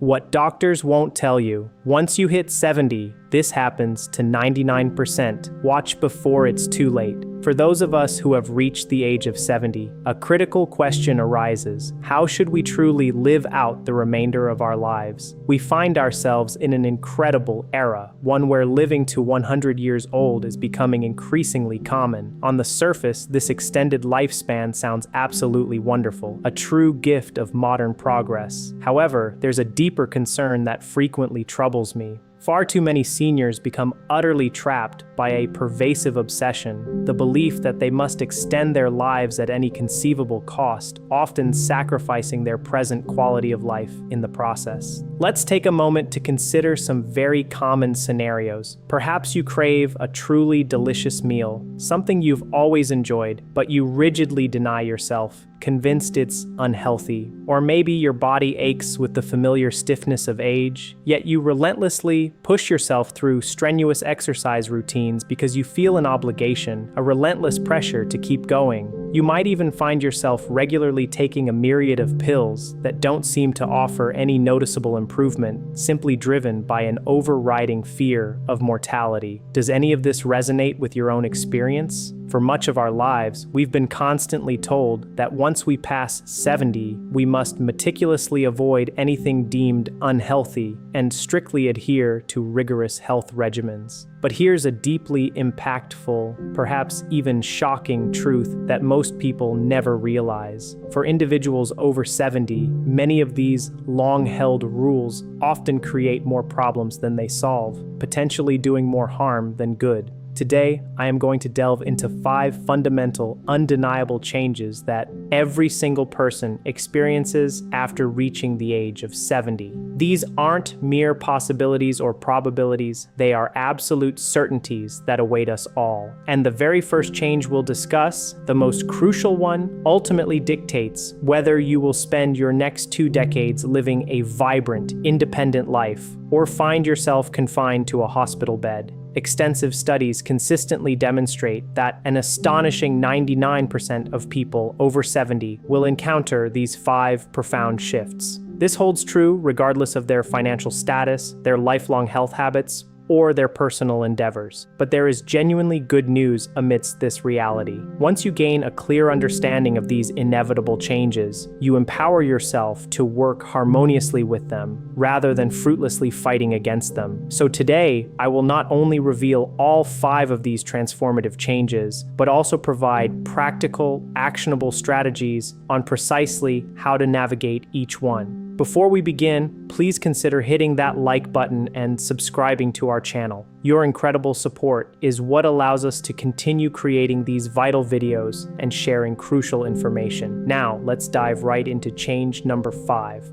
What doctors won't tell you. Once you hit 70, this happens to 99%. Watch before it's too late. For those of us who have reached the age of 70, a critical question arises. How should we truly live out the remainder of our lives? We find ourselves in an incredible era, one where living to 100 years old is becoming increasingly common. On the surface, this extended lifespan sounds absolutely wonderful, a true gift of modern progress. However, there's a deeper concern that frequently troubles me. Far too many seniors become utterly trapped by a pervasive obsession, the belief that they must extend their lives at any conceivable cost, often sacrificing their present quality of life in the process. Let's take a moment to consider some very common scenarios. Perhaps you crave a truly delicious meal, something you've always enjoyed, but you rigidly deny yourself, convinced it's unhealthy. Or maybe your body aches with the familiar stiffness of age, yet you relentlessly push yourself through strenuous exercise routines because you feel an obligation, a relentless pressure to keep going. You might even find yourself regularly taking a myriad of pills that don't seem to offer any noticeable improvement, simply driven by an overriding fear of mortality. Does any of this resonate with your own experience? For much of our lives, we've been constantly told that once we pass 70, we must meticulously avoid anything deemed unhealthy and strictly adhere to rigorous health regimens. But here's a deeply impactful, perhaps even shocking truth that most people never realize. For individuals over 70, many of these long-held rules often create more problems than they solve, potentially doing more harm than good. Today, I am going to delve into 5 fundamental, undeniable changes that every single person experiences after reaching the age of 70. These aren't mere possibilities or probabilities, they are absolute certainties that await us all. And the very first change we'll discuss, the most crucial one, ultimately dictates whether you will spend your next 2 decades living a vibrant, independent life, or find yourself confined to a hospital bed. Extensive studies consistently demonstrate that an astonishing 99% of people over 70 will encounter these 5 profound shifts. This holds true regardless of their financial status, their lifelong health habits, or their personal endeavors. But there is genuinely good news amidst this reality. Once you gain a clear understanding of these inevitable changes, you empower yourself to work harmoniously with them, rather than fruitlessly fighting against them. So today, I will not only reveal all 5 of these transformative changes, but also provide practical, actionable strategies on precisely how to navigate each one. Before we begin, please consider hitting that like button and subscribing to our channel. Your incredible support is what allows us to continue creating these vital videos and sharing crucial information. Now, let's dive right into change number 5.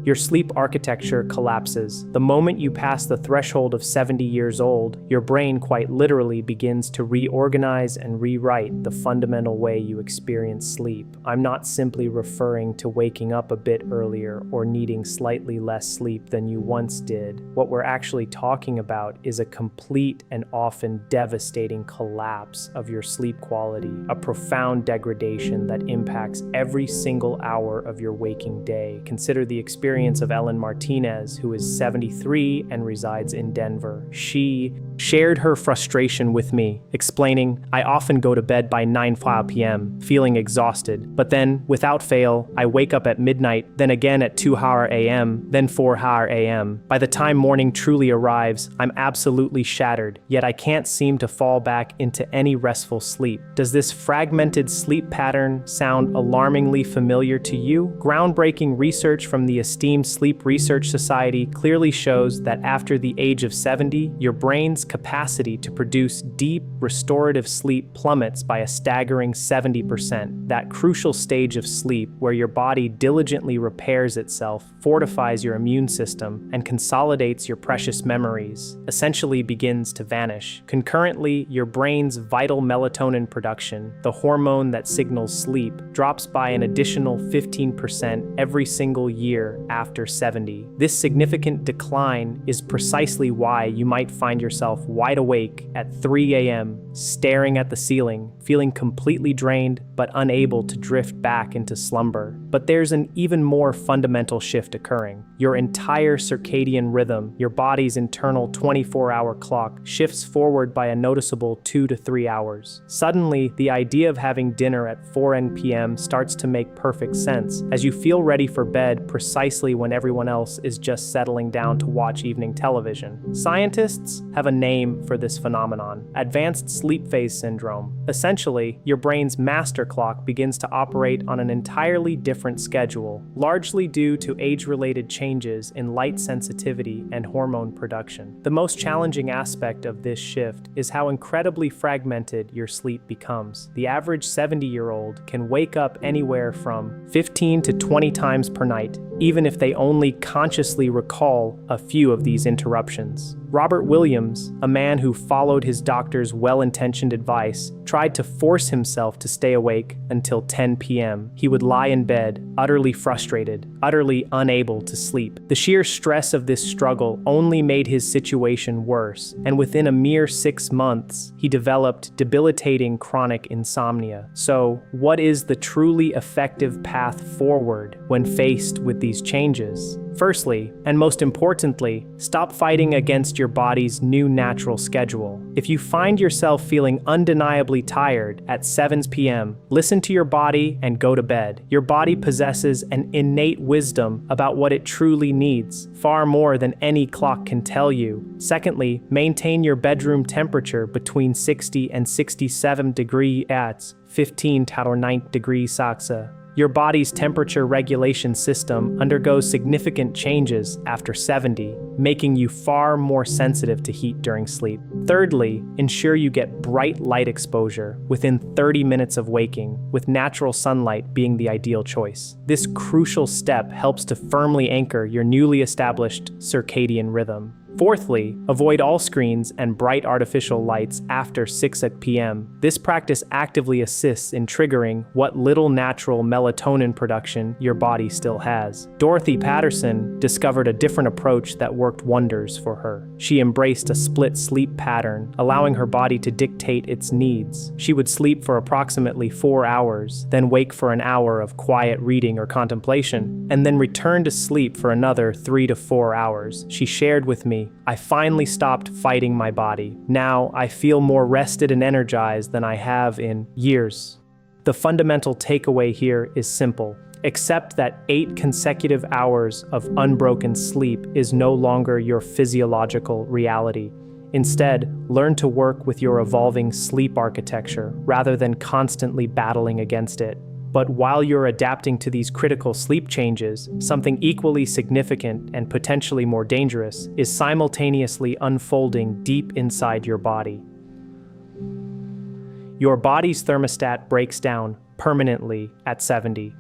Your sleep architecture collapses. The moment you pass the threshold of 70 years old, your brain quite literally begins to reorganize and rewrite the fundamental way you experience sleep. I'm not simply referring to waking up a bit earlier or needing slightly less sleep than you once did. What we're actually talking about is a complete and often devastating collapse of your sleep quality, a profound degradation that impacts every single hour of your waking day. Consider the experience of Ellen Martinez, who is 73 and resides in Denver. She shared her frustration with me, explaining, "I often go to bed by 9 p.m., feeling exhausted, but then, without fail, I wake up at midnight, then again at 2 a.m., then 4 a.m. By the time morning truly arrives, I'm absolutely shattered, yet I can't seem to fall back into any restful sleep." Does this fragmented sleep pattern sound alarmingly familiar to you? Groundbreaking research from the esteemed Sleep Research Society clearly shows that after the age of 70, your brain's capacity to produce deep, restorative sleep plummets by a staggering 70%. That crucial stage of sleep where your body diligently repairs itself, fortifies your immune system, and consolidates your precious memories, essentially begins to vanish. Concurrently, your brain's vital melatonin production, the hormone that signals sleep, drops by an additional 15% every single year after 70. This significant decline is precisely why you might find yourself yourself wide awake at 3 a.m., staring at the ceiling, feeling completely drained but unable to drift back into slumber. But there's an even more fundamental shift occurring. Your entire circadian rhythm, your body's internal 24-hour clock, shifts forward by a noticeable 2 to 3 hours. Suddenly, the idea of having dinner at 4 p.m. starts to make perfect sense, as you feel ready for bed precisely when everyone else is just settling down to watch evening television. Scientists have a name for this phenomenon: advanced sleep phase syndrome. Essentially, your brain's master clock begins to operate on an entirely different schedule, largely due to age-related changes in light sensitivity and hormone production. The most challenging aspect of this shift is how incredibly fragmented your sleep becomes. The average 70-year-old can wake up anywhere from 15 to 20 times per night, even if they only consciously recall a few of these interruptions. Robert Williams, a man who followed his doctor's well-intentioned advice, tried to force himself to stay awake until 10 p.m. He would lie in bed, utterly frustrated, utterly unable to sleep. The sheer stress of this struggle only made his situation worse, and within a mere 6 months, he developed debilitating chronic insomnia. So, what is the truly effective path forward when faced with these changes? Firstly, and most importantly, stop fighting against your body's new natural schedule. If you find yourself feeling undeniably tired at 7 p.m., listen to your body and go to bed. Your body possesses an innate wisdom about what it truly needs, far more than any clock can tell you. Secondly, maintain your bedroom temperature between 60 and 67 degrees at 15 to 9 degrees Celsius. Your body's temperature regulation system undergoes significant changes after 70, making you far more sensitive to heat during sleep. Thirdly, ensure you get bright light exposure within 30 minutes of waking, with natural sunlight being the ideal choice. This crucial step helps to firmly anchor your newly established circadian rhythm. Fourthly, avoid all screens and bright artificial lights after 6 p.m. This practice actively assists in triggering what little natural melatonin production your body still has. Dorothy Patterson discovered a different approach that worked wonders for her. She embraced a split sleep pattern, allowing her body to dictate its needs. She would sleep for approximately 4 hours, then wake for an hour of quiet reading or contemplation, and then return to sleep for another 3 to 4 hours. She shared with me, "I finally stopped fighting my body. Now I feel more rested and energized than I have in years." The fundamental takeaway here is simple. Accept that 8 consecutive hours of unbroken sleep is no longer your physiological reality. Instead, learn to work with your evolving sleep architecture rather than constantly battling against it. But while you're adapting to these critical sleep changes, something equally significant and potentially more dangerous is simultaneously unfolding deep inside your body. Your body's thermostat breaks down permanently at 70.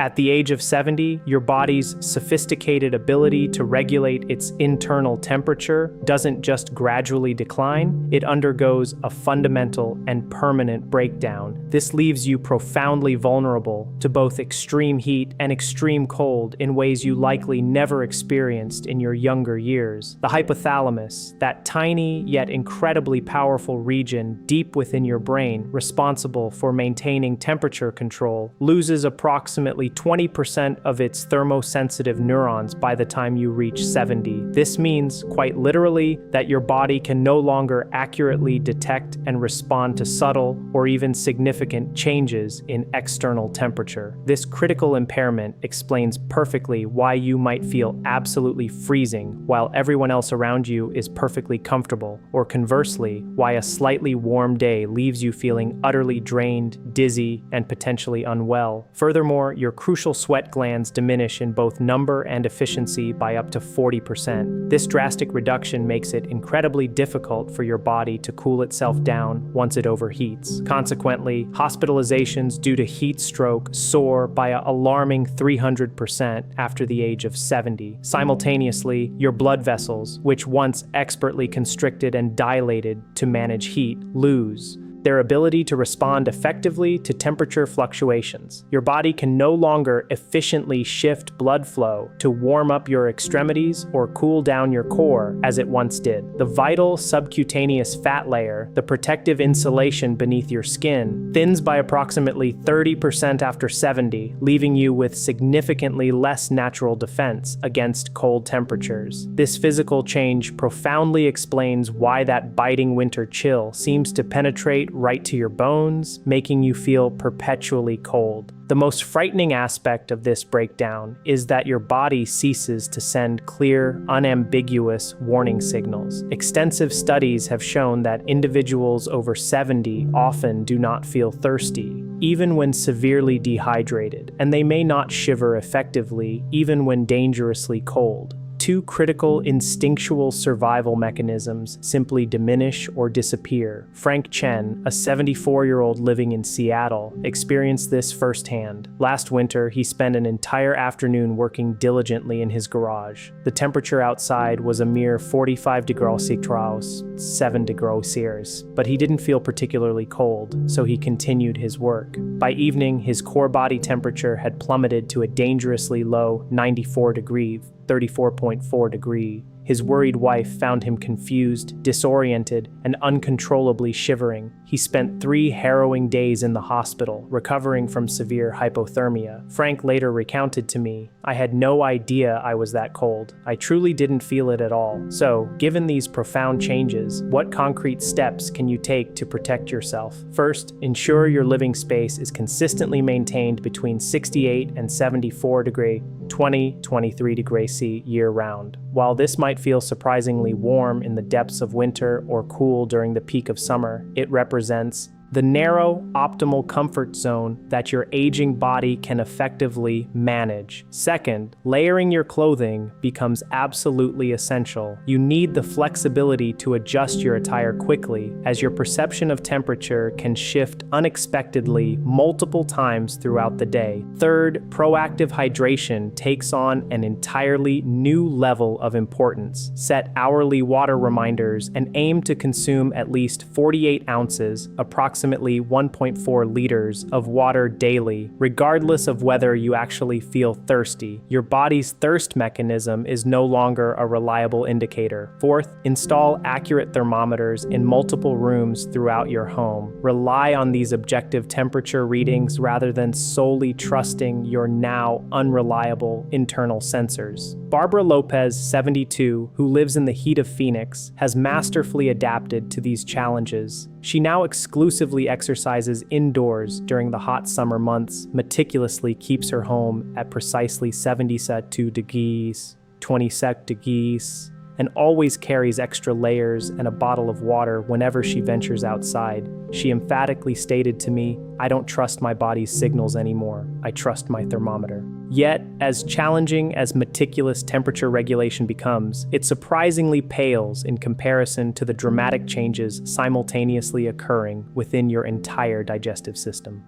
At the age of 70, your body's sophisticated ability to regulate its internal temperature doesn't just gradually decline, it undergoes a fundamental and permanent breakdown. This leaves you profoundly vulnerable to both extreme heat and extreme cold in ways you likely never experienced in your younger years. The hypothalamus, that tiny yet incredibly powerful region deep within your brain responsible for maintaining temperature control, loses approximately 20% of its thermosensitive neurons by the time you reach 70. This means, quite literally, that your body can no longer accurately detect and respond to subtle or even significant changes in external temperature. This critical impairment explains perfectly why you might feel absolutely freezing while everyone else around you is perfectly comfortable, or conversely, why a slightly warm day leaves you feeling utterly drained, dizzy, and potentially unwell. Furthermore, your crucial sweat glands diminish in both number and efficiency by up to 40%. This drastic reduction makes it incredibly difficult for your body to cool itself down once it overheats. Consequently, hospitalizations due to heat stroke soar by an alarming 300% after the age of 70. Simultaneously, your blood vessels, which once expertly constricted and dilated to manage heat, lose their ability to respond effectively to temperature fluctuations. Your body can no longer efficiently shift blood flow to warm up your extremities or cool down your core as it once did. The vital subcutaneous fat layer, the protective insulation beneath your skin, thins by approximately 30% after 70, leaving you with significantly less natural defense against cold temperatures. This physical change profoundly explains why that biting winter chill seems to penetrate right to your bones, making you feel perpetually cold. The most frightening aspect of this breakdown is that your body ceases to send clear, unambiguous warning signals. Extensive studies have shown that individuals over 70 often do not feel thirsty, even when severely dehydrated, and they may not shiver effectively, even when dangerously cold. Two critical instinctual survival mechanisms simply diminish or disappear. Frank Chen, a 74-year-old living in Seattle, experienced this firsthand. Last winter, he spent an entire afternoon working diligently in his garage. The temperature outside was a mere 45 degrees Celsius, 7 degrees Celsius, but he didn't feel particularly cold, so he continued his work. By evening, his core body temperature had plummeted to a dangerously low 94 degrees, 34.4 degrees. His worried wife found him confused, disoriented, and uncontrollably shivering. He spent 3 harrowing days in the hospital, recovering from severe hypothermia. Frank later recounted to me, "I had no idea I was that cold. I truly didn't feel it at all." So, given these profound changes, what concrete steps can you take to protect yourself? First, ensure your living space is consistently maintained between 68 and 74 degrees, 23 degrees C year-round. While this might feel surprisingly warm in the depths of winter or cool during the peak of summer, it represents the narrow, optimal comfort zone that your aging body can effectively manage. Second, layering your clothing becomes absolutely essential. You need the flexibility to adjust your attire quickly, as your perception of temperature can shift unexpectedly multiple times throughout the day. Third, proactive hydration takes on an entirely new level of importance. Set hourly water reminders and aim to consume at least 48 ounces, approximately 1.4 liters of water daily, regardless of whether you actually feel thirsty. Your body's thirst mechanism is no longer a reliable indicator. Fourth, install accurate thermometers in multiple rooms throughout your home. Rely on these objective temperature readings rather than solely trusting your now unreliable internal sensors. Barbara Lopez, 72, who lives in the heat of Phoenix, has masterfully adapted to these challenges. She now exclusively exercises indoors during the hot summer months, meticulously keeps her home at precisely 72 degrees, 26 degrees, and always carries extra layers and a bottle of water whenever she ventures outside. She emphatically stated to me, "I don't trust my body's signals anymore. I trust my thermometer." Yet, as challenging as meticulous temperature regulation becomes, it surprisingly pales in comparison to the dramatic changes simultaneously occurring within your entire digestive system.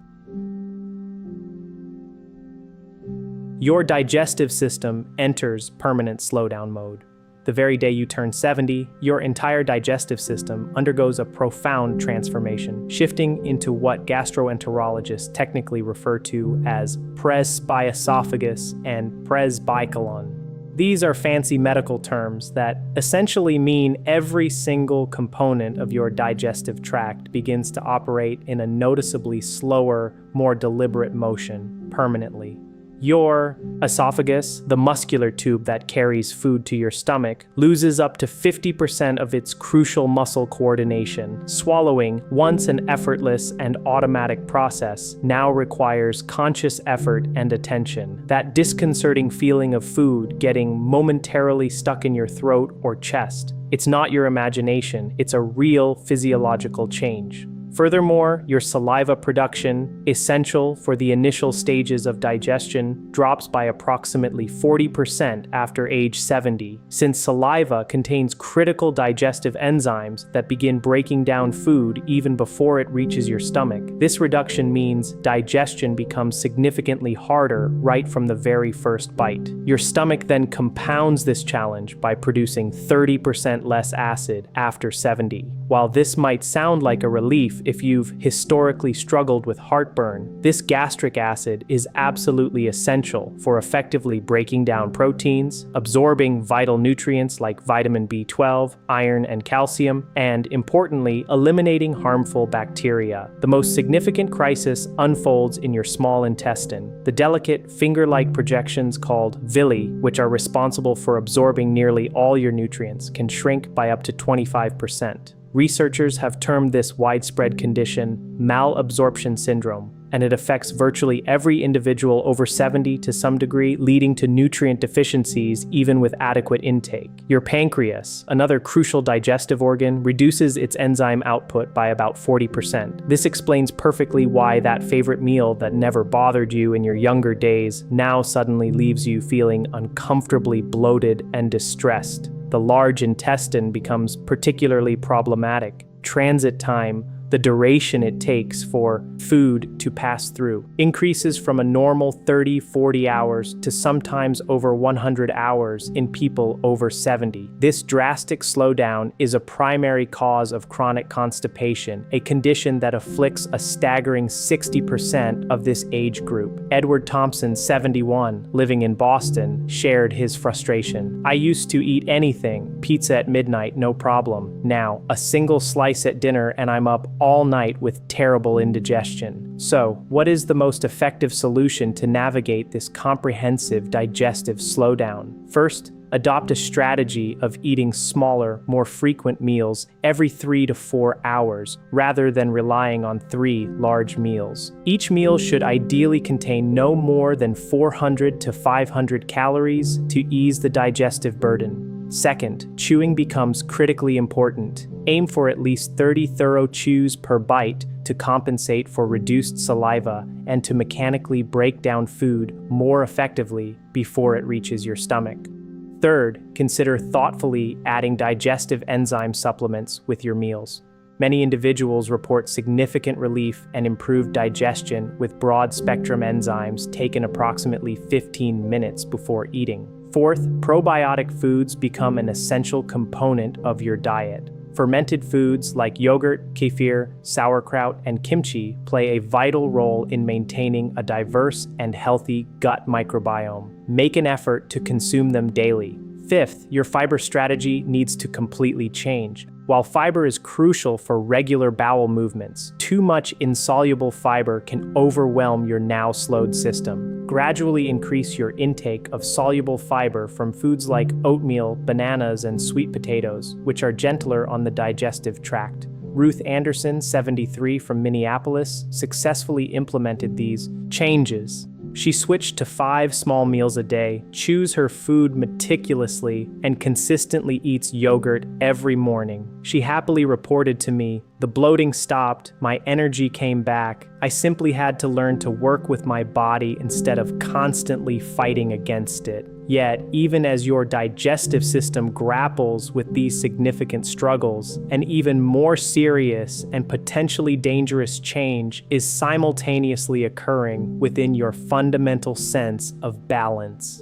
Your digestive system enters permanent slowdown mode. The very day you turn 70, your entire digestive system undergoes a profound transformation, shifting into what gastroenterologists technically refer to as presbyesophagus and presbycolon. These are fancy medical terms that essentially mean every single component of your digestive tract begins to operate in a noticeably slower, more deliberate motion permanently. Your esophagus, the muscular tube that carries food to your stomach, loses up to 50% of its crucial muscle coordination. Swallowing, once an effortless and automatic process, now requires conscious effort and attention. That disconcerting feeling of food getting momentarily stuck in your throat or chest. It's not your imagination, it's a real physiological change. Furthermore, your saliva production, essential for the initial stages of digestion, drops by approximately 40% after age 70, since saliva contains critical digestive enzymes that begin breaking down food even before it reaches your stomach. This reduction means digestion becomes significantly harder right from the very first bite. Your stomach then compounds this challenge by producing 30% less acid after 70. While this might sound like a relief, if you've historically struggled with heartburn, this gastric acid is absolutely essential for effectively breaking down proteins, absorbing vital nutrients like vitamin B12, iron, and calcium, and, importantly, eliminating harmful bacteria. The most significant crisis unfolds in your small intestine. The delicate finger-like projections called villi, which are responsible for absorbing nearly all your nutrients, can shrink by up to 25%. Researchers have termed this widespread condition malabsorption syndrome, and it affects virtually every individual over 70 to some degree, leading to nutrient deficiencies even with adequate intake. Your pancreas, another crucial digestive organ, reduces its enzyme output by about 40%. This explains perfectly why that favorite meal that never bothered you in your younger days now suddenly leaves you feeling uncomfortably bloated and distressed. The large intestine becomes particularly problematic. Transit time, the duration it takes for food to pass through, increases from a normal 30-40 hours to sometimes over 100 hours in people over 70. This drastic slowdown is a primary cause of chronic constipation, a condition that afflicts a staggering 60% of this age group. Edward Thompson, 71, living in Boston, shared his frustration. "I used to eat anything, pizza at midnight, no problem. Now, a single slice at dinner and I'm up all night with terrible indigestion." So, what is the most effective solution to navigate this comprehensive digestive slowdown? First, adopt a strategy of eating smaller, more frequent meals every 3 to 4 hours, rather than relying on 3 large meals. Each meal should ideally contain no more than 400 to 500 calories to ease the digestive burden. Second, chewing becomes critically important. Aim for at least 30 thorough chews per bite to compensate for reduced saliva and to mechanically break down food more effectively before it reaches your stomach. Third, consider thoughtfully adding digestive enzyme supplements with your meals. Many individuals report significant relief and improved digestion with broad-spectrum enzymes taken approximately 15 minutes before eating. Fourth, probiotic foods become an essential component of your diet. Fermented foods like yogurt, kefir, sauerkraut, and kimchi play a vital role in maintaining a diverse and healthy gut microbiome. Make an effort to consume them daily. Fifth, your fiber strategy needs to completely change. While fiber is crucial for regular bowel movements, too much insoluble fiber can overwhelm your now slowed system. Gradually increase your intake of soluble fiber from foods like oatmeal, bananas, and sweet potatoes, which are gentler on the digestive tract. Ruth Anderson, 73, from Minneapolis, successfully implemented these changes. She switched to 5 small meals a day, chews her food meticulously, and consistently eats yogurt every morning. She happily reported to me, "The bloating stopped, my energy came back. I simply had to learn to work with my body instead of constantly fighting against it." Yet, even as your digestive system grapples with these significant struggles, an even more serious and potentially dangerous change is simultaneously occurring within your fundamental sense of balance.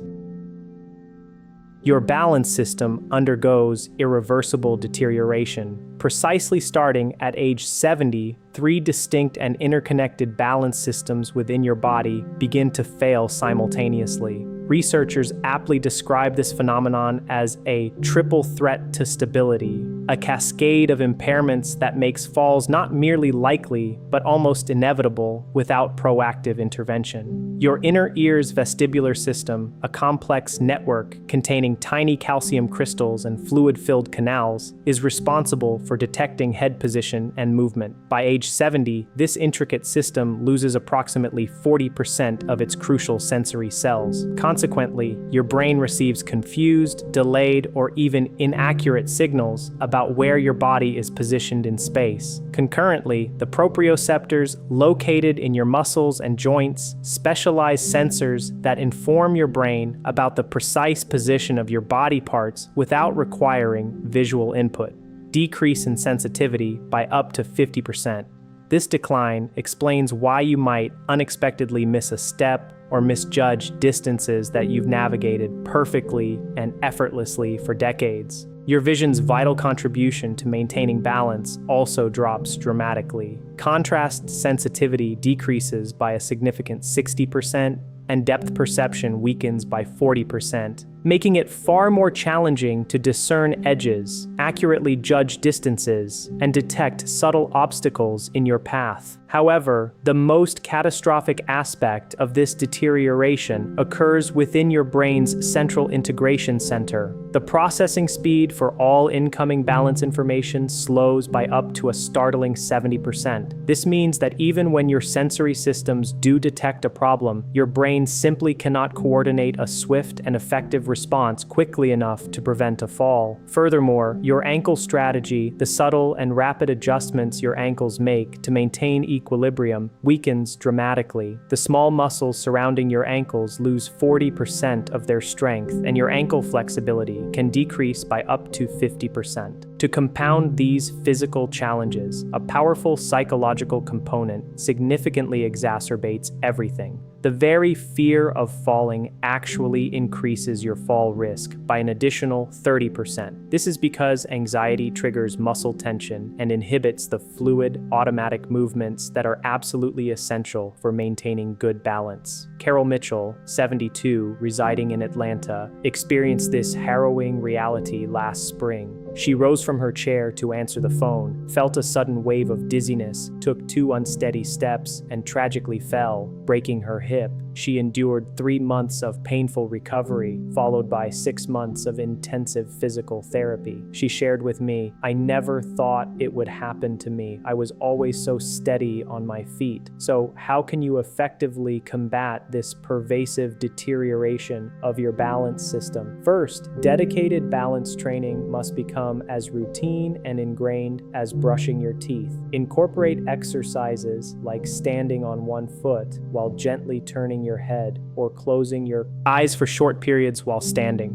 Your balance system undergoes irreversible deterioration. Precisely starting at age 70, 3 distinct and interconnected balance systems within your body begin to fail simultaneously. Researchers aptly describe this phenomenon as a triple threat to stability, a cascade of impairments that makes falls not merely likely, but almost inevitable without proactive intervention. Your inner ear's vestibular system, a complex network containing tiny calcium crystals and fluid-filled canals, is responsible for detecting head position and movement. By age 70, this intricate system loses approximately 40% of its crucial sensory cells. Consequently, your brain receives confused, delayed, or even inaccurate signals about where your body is positioned in space. Concurrently, the proprioceptors located in your muscles and joints, specialized sensors that inform your brain about the precise position of your body parts without requiring visual input, decrease in sensitivity by up to 50%. This decline explains why you might unexpectedly miss a step or misjudge distances that you've navigated perfectly and effortlessly for decades. Your vision's vital contribution to maintaining balance also drops dramatically. Contrast sensitivity decreases by a significant 60%, and depth perception weakens by 40%, making it far more challenging to discern edges, accurately judge distances, and detect subtle obstacles in your path. However, the most catastrophic aspect of this deterioration occurs within your brain's central integration center. The processing speed for all incoming balance information slows by up to a startling 70%. This means that even when your sensory systems do detect a problem, your brain simply cannot coordinate a swift and effective response quickly enough to prevent a fall. Furthermore, your ankle strategy, the subtle and rapid adjustments your ankles make to maintain equilibrium, weakens dramatically. The small muscles surrounding your ankles lose 40% of their strength, and your ankle flexibility can decrease by up to 50%. To compound these physical challenges, a powerful psychological component significantly exacerbates everything. The very fear of falling actually increases your fall risk by an additional 30%. This is because anxiety triggers muscle tension and inhibits the fluid, automatic movements that are absolutely essential for maintaining good balance. Carol Mitchell, 72, residing in Atlanta, experienced this harrowing reality last spring. She rose from her chair to answer the phone, felt a sudden wave of dizziness, took 2 unsteady steps, and tragically fell, breaking her hip. She endured 3 months of painful recovery, followed by 6 months of intensive physical therapy. She shared with me, "I never thought it would happen to me. I was always so steady on my feet." So how can you effectively combat this pervasive deterioration of your balance system? First, dedicated balance training must become as routine and ingrained as brushing your teeth. Incorporate exercises like standing on one foot while gently turning your head or closing your eyes for short periods while standing.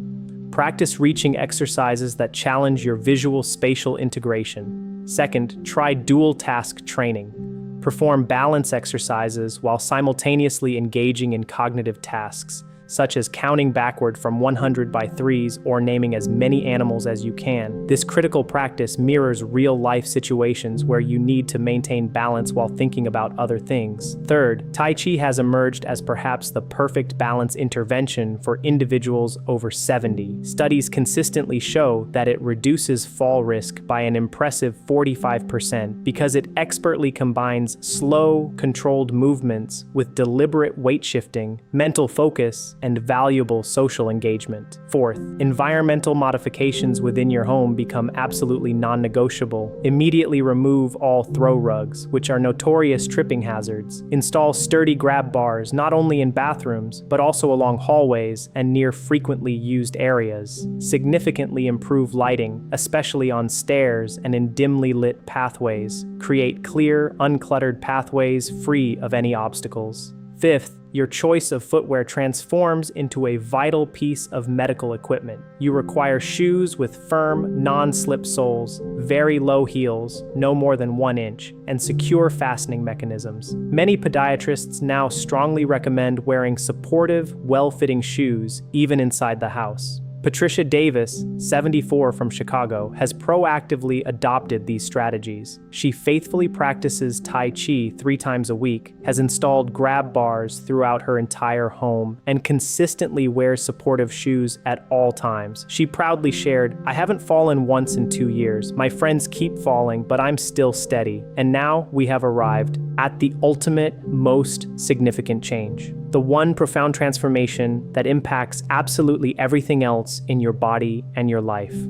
Practice reaching exercises that challenge your visual spatial integration. Second, try dual task training. Perform balance exercises while simultaneously engaging in cognitive tasks, such as counting backward from 100 by threes or naming as many animals as you can. This critical practice mirrors real-life situations where you need to maintain balance while thinking about other things. Third, Tai Chi has emerged as perhaps the perfect balance intervention for individuals over 70. Studies consistently show that it reduces fall risk by an impressive 45% because it expertly combines slow, controlled movements with deliberate weight shifting, mental focus, and valuable social engagement. Fourth, environmental modifications within your home become absolutely non-negotiable. Immediately remove all throw rugs, which are notorious tripping hazards. Install sturdy grab bars not only in bathrooms, but also along hallways and near frequently used areas. Significantly improve lighting, especially on stairs and in dimly lit pathways. Create clear, uncluttered pathways free of any obstacles. Fifth, your choice of footwear transforms into a vital piece of medical equipment. You require shoes with firm, non-slip soles, very low heels, no more than 1 inch, and secure fastening mechanisms. Many podiatrists now strongly recommend wearing supportive, well-fitting shoes, even inside the house. Patricia Davis, 74 from Chicago, has proactively adopted these strategies. She faithfully practices Tai Chi 3 times a week, has installed grab bars throughout her entire home, and consistently wears supportive shoes at all times. She proudly shared, "I haven't fallen once in 2 years. My friends keep falling, but I'm still steady. And now we have arrived at the ultimate, most significant change. The one profound transformation that impacts absolutely everything else in your body and your life.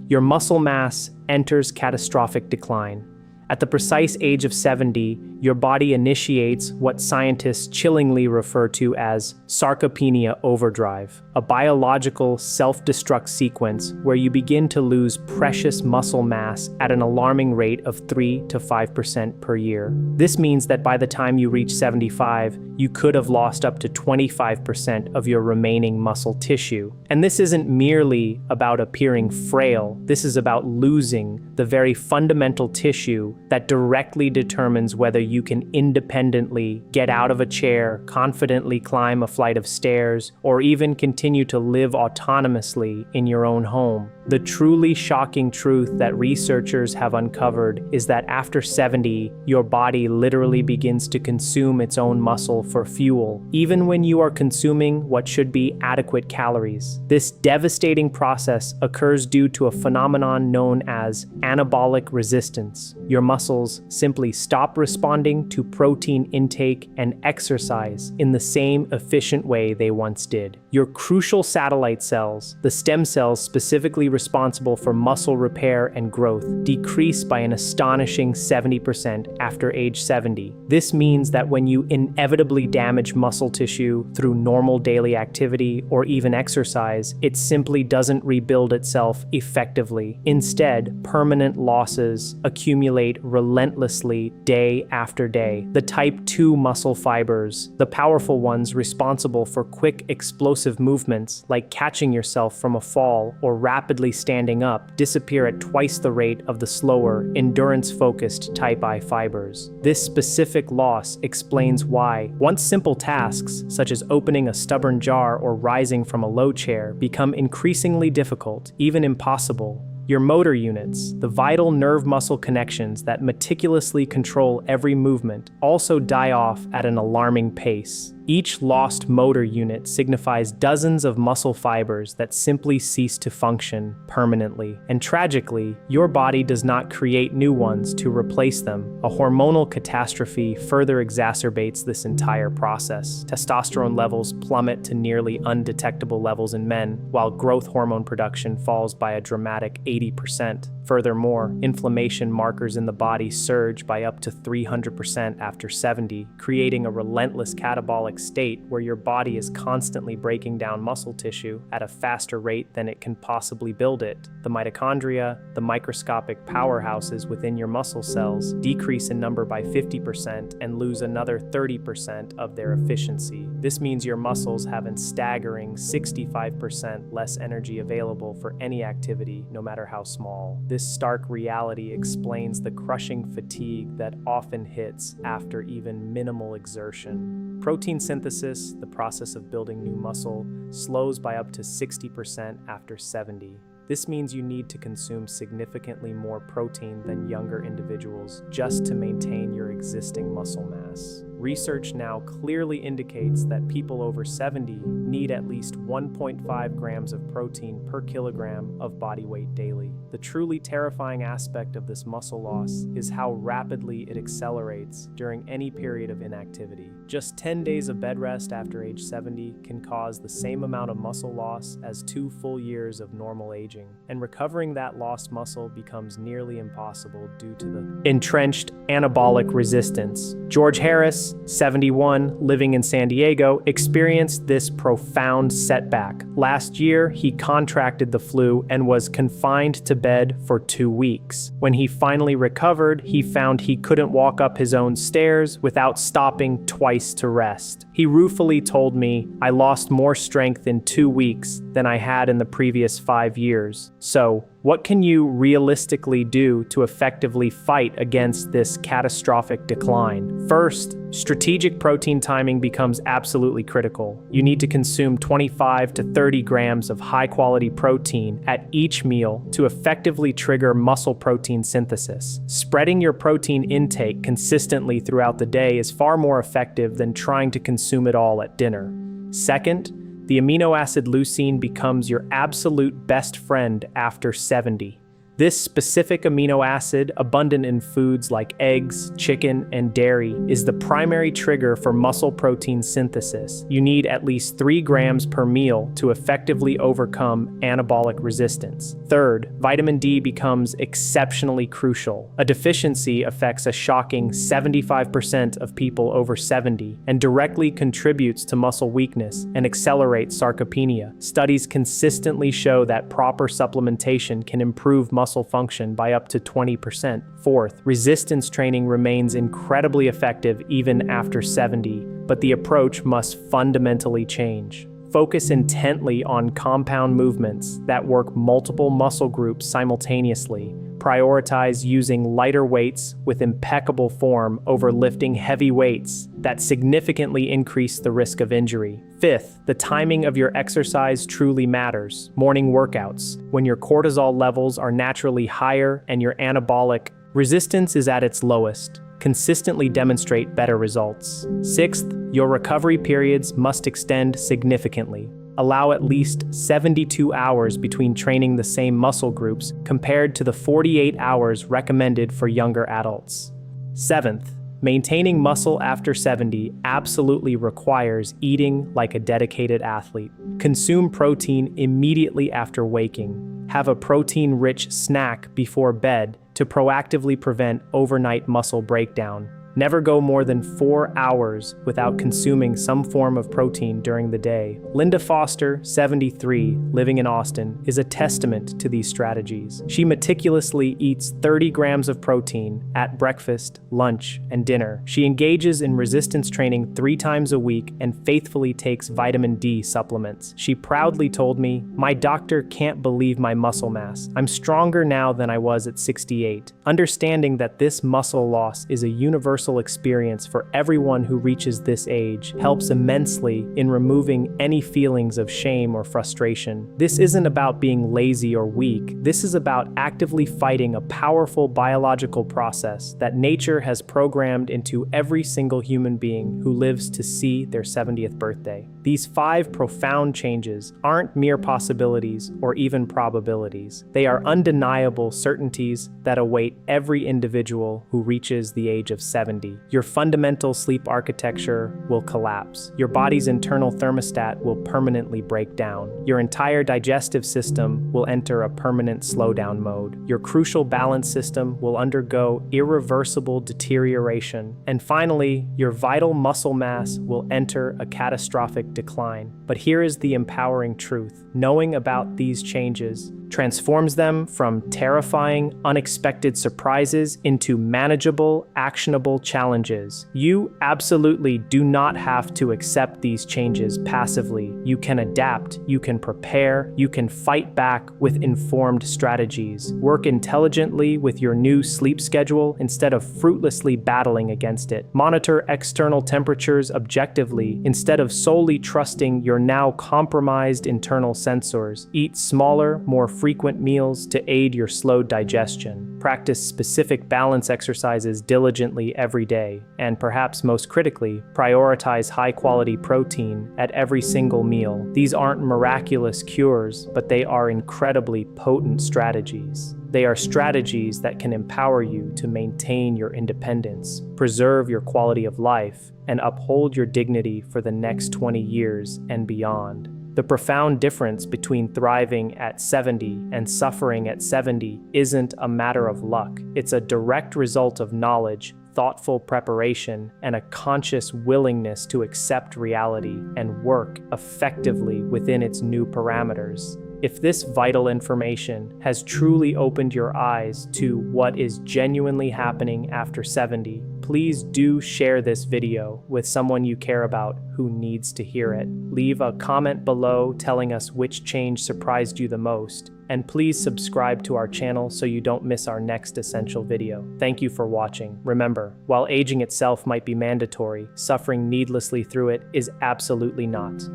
Your muscle mass enters catastrophic decline. At the precise age of 70, your body initiates what scientists chillingly refer to as sarcopenia overdrive, a biological self-destruct sequence where you begin to lose precious muscle mass at an alarming rate of 3 to 5% per year. This means that by the time you reach 75, you could have lost up to 25% of your remaining muscle tissue. And this isn't merely about appearing frail, this is about losing the very fundamental tissue that directly determines whether you can independently get out of a chair, confidently climb a flight of stairs, or even continue to live autonomously in your own home. The truly shocking truth that researchers have uncovered is that after 70, your body literally begins to consume its own muscle for fuel, even when you are consuming what should be adequate calories. This devastating process occurs due to a phenomenon known as anabolic resistance. Your muscles simply stop responding to protein intake and exercise in the same efficient way they once did. Your crucial satellite cells, the stem cells specifically responsible for muscle repair and growth, decrease by an astonishing 70% after age 70. This means that when you inevitably damage muscle tissue through normal daily activity or even exercise, it simply doesn't rebuild itself effectively. Instead, permanent losses accumulate relentlessly day after day. The type 2 muscle fibers, the powerful ones responsible for quick, explosive movements like catching yourself from a fall or rapidly standing up, disappear at twice the rate of the slower, endurance-focused type I fibers. This specific loss explains why once simple tasks, such as opening a stubborn jar or rising from a low chair, become increasingly difficult, even impossible. Your motor units, the vital nerve muscle connections that meticulously control every movement, also die off at an alarming pace. Each lost motor unit signifies dozens of muscle fibers that simply cease to function permanently. And tragically, your body does not create new ones to replace them. A hormonal catastrophe further exacerbates this entire process. Testosterone levels plummet to nearly undetectable levels in men, while growth hormone production falls by a dramatic 80%. Furthermore, inflammation markers in the body surge by up to 300% after 70, creating a relentless catabolic state where your body is constantly breaking down muscle tissue at a faster rate than it can possibly build it. The mitochondria, the microscopic powerhouses within your muscle cells, decrease in number by 50% and lose another 30% of their efficiency. This means your muscles have a staggering 65% less energy available for any activity, no matter how small. This stark reality explains the crushing fatigue that often hits after even minimal exertion. Protein synthesis, the process of building new muscle, slows by up to 60% after 70. This means you need to consume significantly more protein than younger individuals just to maintain your existing muscle mass. Research now clearly indicates that people over 70 need at least 1.5 grams of protein per kilogram of body weight daily. The truly terrifying aspect of this muscle loss is how rapidly it accelerates during any period of inactivity. Just 10 days of bed rest after age 70 can cause the same amount of muscle loss as 2 full years of normal aging, and recovering that lost muscle becomes nearly impossible due to the entrenched anabolic resistance. George Harris, 71, living in San Diego, experienced this profound setback. Last year, he contracted the flu and was confined to bed for 2 weeks. When he finally recovered, he found he couldn't walk up his own stairs without stopping twice to rest. He ruefully told me, "I lost more strength in 2 weeks than I had in the previous 5 years. So, what can you realistically do to effectively fight against this catastrophic decline?" First, strategic protein timing becomes absolutely critical. You need to consume 25 to 30 grams of high-quality protein at each meal to effectively trigger muscle protein synthesis. Spreading your protein intake consistently throughout the day is far more effective than trying to consume it all at dinner. Second, the amino acid leucine becomes your absolute best friend after 70. This specific amino acid, abundant in foods like eggs, chicken, and dairy, is the primary trigger for muscle protein synthesis. You need at least 3 grams per meal to effectively overcome anabolic resistance. Third, vitamin D becomes exceptionally crucial. A deficiency affects a shocking 75% of people over 70 and directly contributes to muscle weakness and accelerates sarcopenia. Studies consistently show that proper supplementation can improve muscle function by up to 20%. Fourth, resistance training remains incredibly effective even after 70, but the approach must fundamentally change. Focus intently on compound movements that work multiple muscle groups simultaneously, prioritize using lighter weights with impeccable form over lifting heavy weights that significantly increase the risk of injury. Fifth, the timing of your exercise truly matters. Morning workouts, when your cortisol levels are naturally higher and your anabolic resistance is at its lowest, consistently demonstrate better results. Sixth, your recovery periods must extend significantly. Allow at least 72 hours between training the same muscle groups compared to the 48 hours recommended for younger adults. Seventh, maintaining muscle after 70 absolutely requires eating like a dedicated athlete. Consume protein immediately after waking. Have a protein-rich snack before bed to proactively prevent overnight muscle breakdown. Never go more than 4 hours without consuming some form of protein during the day. Linda Foster, 73, living in Austin, is a testament to these strategies. She meticulously eats 30 grams of protein at breakfast, lunch, and dinner. She engages in resistance training 3 times a week and faithfully takes vitamin D supplements. She proudly told me, "My doctor can't believe my muscle mass. I'm stronger now than I was at 68." Understanding that this muscle loss is a universal experience for everyone who reaches this age helps immensely in removing any feelings of shame or frustration. This isn't about being lazy or weak. This is about actively fighting a powerful biological process that nature has programmed into every single human being who lives to see their 70th birthday. These 5 profound changes aren't mere possibilities or even probabilities. They are undeniable certainties that await every individual who reaches the age of 70. Your fundamental sleep architecture will collapse. Your body's internal thermostat will permanently break down. Your entire digestive system will enter a permanent slowdown mode. Your crucial balance system will undergo irreversible deterioration. And finally, your vital muscle mass will enter a catastrophic decline. But here is the empowering truth. Knowing about these changes transforms them from terrifying, unexpected surprises into manageable, actionable challenges. You absolutely do not have to accept these changes passively. You can adapt, you can prepare, you can fight back with informed strategies. Work intelligently with your new sleep schedule instead of fruitlessly battling against it. Monitor external temperatures objectively instead of solely trusting your now compromised internal sensors. Eat smaller, more frequent meals to aid your slow digestion. Practice specific balance exercises diligently every day, and perhaps most critically, prioritize high-quality protein at every single meal. These aren't miraculous cures, but they are incredibly potent strategies. They are strategies that can empower you to maintain your independence, preserve your quality of life, and uphold your dignity for the next 20 years and beyond. The profound difference between thriving at 70 and suffering at 70 isn't a matter of luck. It's a direct result of knowledge, thoughtful preparation, and a conscious willingness to accept reality and work effectively within its new parameters. If this vital information has truly opened your eyes to what is genuinely happening after 70, please do share this video with someone you care about who needs to hear it. Leave a comment below telling us which change surprised you the most, and please subscribe to our channel so you don't miss our next essential video. Thank you for watching. Remember, while aging itself might be mandatory, suffering needlessly through it is absolutely not.